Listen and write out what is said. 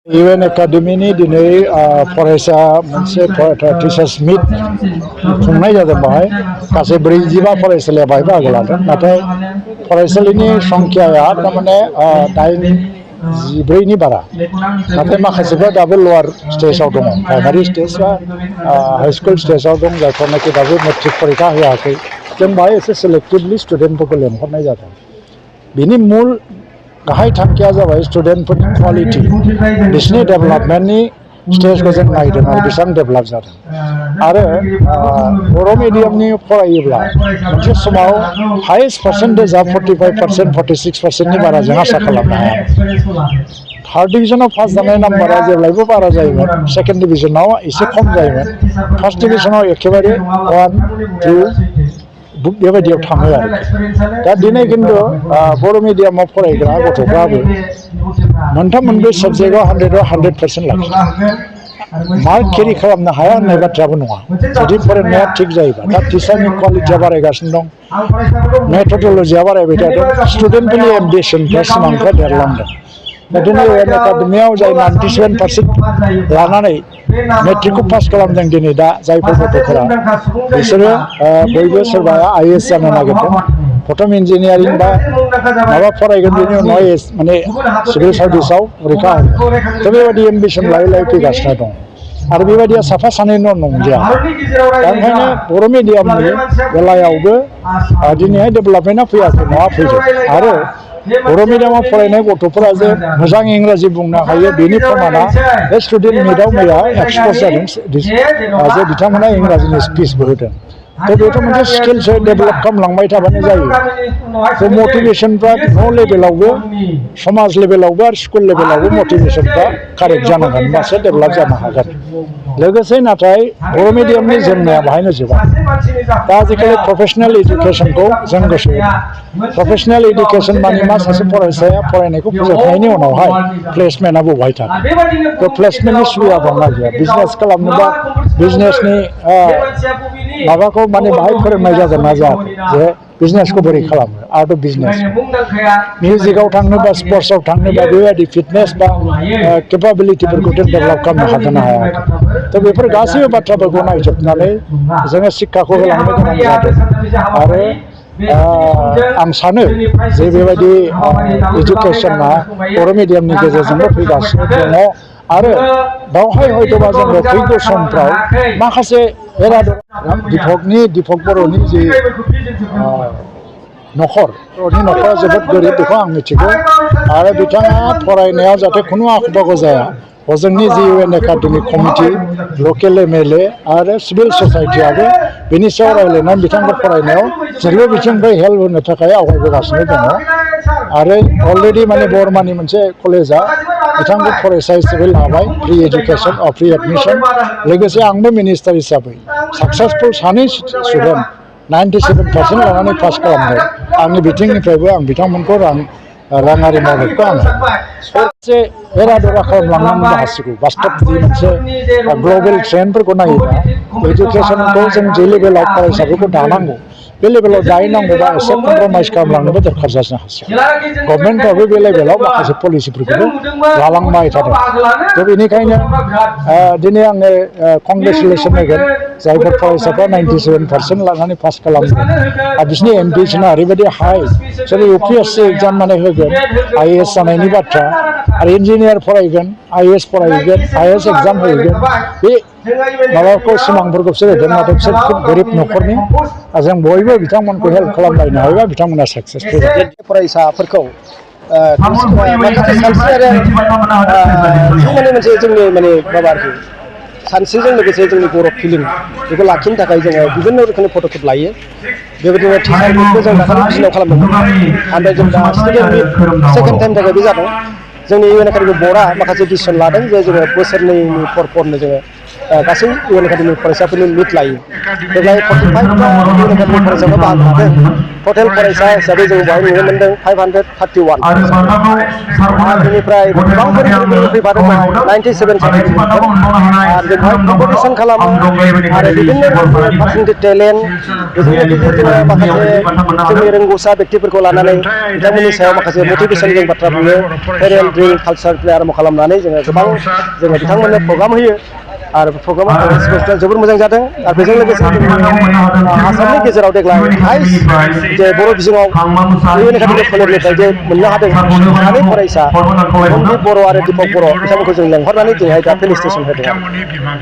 इउएन एकाडेमिनि दिनै फरायसा मोनसे टिचार्स मिट खुंनाय जादों। बाहाय गासै 44 फरायसालिया बाहाय बाहागो लादों। नाथाय फरायसालिनि संख्याया थारमाने 14 बारा। नाथाय माखासेफ्रा दाबो लवार स्टेजाव दङ, प्राइमारि स्टेज बा हाइस्कुल स्टेजाव दं, जायफोरनाखि दाबो मेट्रिक परीक्षा होआखै। जों बाहाय एसे सेलेक्टिभलि स्टुडेन्टफोरखौ लेंहरनाय जादों। बिनि मूल गाहाय थांखिया जाबाय स्टुडेन्टफोरनि क्वालिटि, बिसोरनि डेभेलपमेन्टनि स्टेजखौ जों नायदों आरो बेसेबां डेभेलप जादों। आरो बर' मिडियामनि फरायोब्ला मोनसे समाव हाइस्ट पार्सेन्टेजआ 45%, 46%नि बारा जों आसा खालामनो हाया। थार्ड डिभिजनाव पास जानाय नाम्बारा जेब्लायबो बारा जायोमोन, सेकेन्ड डिभिजनाव एसे खम जायोमोन, फार्स्ट डिभिजनाव एखेबारे 1, 2 बेबायदियाव थाङो आरो। दा दिनै खिन्थु बर' मिडियामाव फरायग्रा गथ'फ्राबो मोनथाम मोनब्रै साबजेक्टआव 100आव 100% लाखियो। मार्क केरि खालामनो हाया होननाय बाथ्राबो नङा, जुदि फोरोंनाया थिग जायोबा। दा टिचारनि क्वालिटिया बारायगासिनो दं, मेथडलजिया बारायबाय थादों, स्टुडेन्टफोरनि एम्बिसनफ्रा, सिमांफ्रा देरलांदों। दा दिनै इउएन एकाडेमियाव जाय 97% लानानै मेट्रिकखौ पास खालामदों दिनै दा जायफोर गथ'फोरा, बिसोरो बयबो सोरबाया IAS जानो नागिरदों, प्रथम इन्जिनियारिं बा माबा फरायगोन, बेनि उनाव माने सिभिल सार्भिसाव परीक्षा होगोन। दा बेबायदि एम्बिसन लायै लायै फैगासिनो दं। आरो बेबायदिया साफा सानैल' नंलिया। दा ओंखायनो बर' मिडियामनि बेलायावबो दिनैहाय डेभेलपमेन्टआ फैयाखै नङा, फैदों। आरो बर' मिडियामाव फरायनाय गथ'फोरा जे मोजां इंराजि बुंनो हायो, बेनि प्रमाणा बे स्टुडेन्ट मिटआव मैया एक्सप'ज जादों, जे बिथांमोना इंराजिनि स्पिचबो होदों। थ' बेथ' मोनसे स्किल्सै डेभेलप खालामलांबाय थाबानो जायो। थ' मटिभेसनफ्रा न' लेभेलावबो, समाज लेभेलावबो आरो स्कुल लेभेलावबो मटिभेसनफ्रा कारेक्ट जानांगोन, होनबासो डेभेलप जानो हागोन। लोगोसे नाथाय बर' मिडियामनि जेंनाया बाहायनो जोबा। दा आजिखालि प्रफेसनेल इडुकेसनखौ जों गोसो होदों। प्रफेसनेल इडुकेसन माने मा? सासे फरायसाया फरायनायखौ फोजोबनायनि उनावहाय प्लेसमेन्टआ बबेहाय थागोन? थ' प्लेसमेन्टनि सुबिदा दंना गैया? बिजनेस खालामनोबा बिजनेसनि माबाखौ माने बाहाय फोरोंनाय जादों ना जायाखै, जे बिजनेसखौ बोरै खालामो, आर्ट अफ बिजनेस। मिउजिकआव थांनोबा, स्पर्ट्सआव थांनोबा, बेबायदि फिटनेस बा केपाबिलिटिफोरखौ जों डेभेलप खालामनो हागोन ना हायाखै? थ' बेफोर गासैबो बाथ्राफोरखौ नायजोबनानै जोङो शिक्षाखौ होलांनो गोनां जादों। आरो आं सानो जे बेबायदि इडुकेसना बर' मिडियामनि गेजेरजोंबो फैगासिनो दङ। आरो बेवहाय हयतोबा जोङो फैगौ समफ्राव माखासे दिपक बर'नि जि बर'नि न'खरा जोबोद गोरिब, बेखौ आं मिथिगौ। आरो बिथाङा फरायनायाव जाहाथे खुनु आख' फाख' जाया, हजोंनि जि इउएन एकाडेमि कमिटि, लकेल MLA आरो सिभिल ससाइटियाबो बेनि सायाव रायज्लायनानै बिथांखौ फरायनायाव जेरैबो बिथिंनिफ्राय हेल्प होनो थाखाय आवगायबोगासिनो दङ। आरो अलरेडि माने बरमानि मोनसे कलेजआ बिथांखौ फरायसा हिसाबै लाबाय, फ्रि एडुकेसन, फ्रि एडमिसन। लोगोसे आंबो मिनिस्टार हिसाबै साक्सेसफुल सानै स्टुडेन्ट 97% लानानै पास खालामदों। आंनि बिथिंनिफ्रायबो आं बिथांमोनखौ राङारि मददखौ आं मोनसे एरा खालामलांनो हासिगौ। बास्तब जि मोनसे ग्लबेल ट्रेन्डफोरखौ नायोबा एडुकेसनखौ जों जे लेभेलाव फरायसाफोरखौ दानांगौ, बे लेभेलाव दाहैनांगौबा एसे कमप्रमाइज खालामलांनोबो दरखार जानो हासिगौ। गभर्नमेन्टफ्राबो बे लेभेलाव माखासे पलिसिफोरखौबो लालांबाय थादों। थ' बेनिखायनो दिनै आङो कंग्रेसुलेसन होगोन जायफोर फरायसाफ्रा 97% लानानै पास खालामदों। आरो बिसोरनि एम्बिसना ओरैबायदि हाइ, बिसोर UPSC एग्जाम माने होगोन, IAS जानायनि बाथ्रा, आरो इन्जिनियार फरायगोन, IAS फरायगोन, IAS एग्जाम होगोन। बे माबाखौ सिमांफोरखौ बिसोर होदों। नाथाय बिसोर खुब गोरिब न'खरनि, जों बयबो बिथांमोनखौ हेल्प खालामलायनो हायोबा बिथांमोना साक्सेसफुल जागोन। फरायसाफोरखौ माखासे सानस्रि आरो मोनसे जोंनि माने माबा आरोखि सानस्रिजों लोगोसे जोंनि बर' फिल्म बेखौ लाखिनो थाखाय जोङो बिभिन्न रोखोमनि पदक्षेप लायो। बेबायदिनो टिचार मिटखौ जों दाखालि दिनाव खालामदोंमोन। ओमफ्राय जों दा स्टुडेन्ट मिट सेकेन्ड टाइम थाखाय बे जादों। जोंनि इउएन एकाडेमि बर्डआ माखासे डिसिसन लादों जे जोङो बोसोरनैनि परनो जोङो गासै इउएन एकाडेमि फरायसाफोरनि मिट लायो देग्लाय 45टा इउएन एकाडेमि फरायसाफोरा बाहागो लादों टटेल फरायसा हिसाबै जों बेवहाय नुनो मोन्दों 531 आरो बेनिफ्राय गोबां फोरोंगिरिफोर फैफादों 97 सार्टिफिकेट आरो बेवहाय कम्पिटिसन खालामो आरो बिभिन्न पार्सनेलिटि टेलेन्ट बेजों लोगोसे जोङो माखासे जोंनि रोंगौसा व्यक्तिफोरखौ लानानै बिथांमोननि सायाव माखासे मटिभेसनजों बाथ्रा बुङो फेरेल ड्रिल कालचार प्ले आरम्भ खालामनानै जोङो गोबां जोङो बिथांमोननो प्रग्राम होयो आरो प्रग्रामा रेसपन्सआ जोबोर मोजां जादों आरो बेजों लोगोसे आसामनि गेजेराव देग्लाय हाइस्ट जे बर' बिजोङाव इउएन एकाडेमि फोलेरनिफ्राय जे मोननो हादों सानै फरायसा बर' आरो दीपक बर' बिथांमोनखौ जों लेंहरनानै दिनैहाय दा फेलिसिटेसन होदों।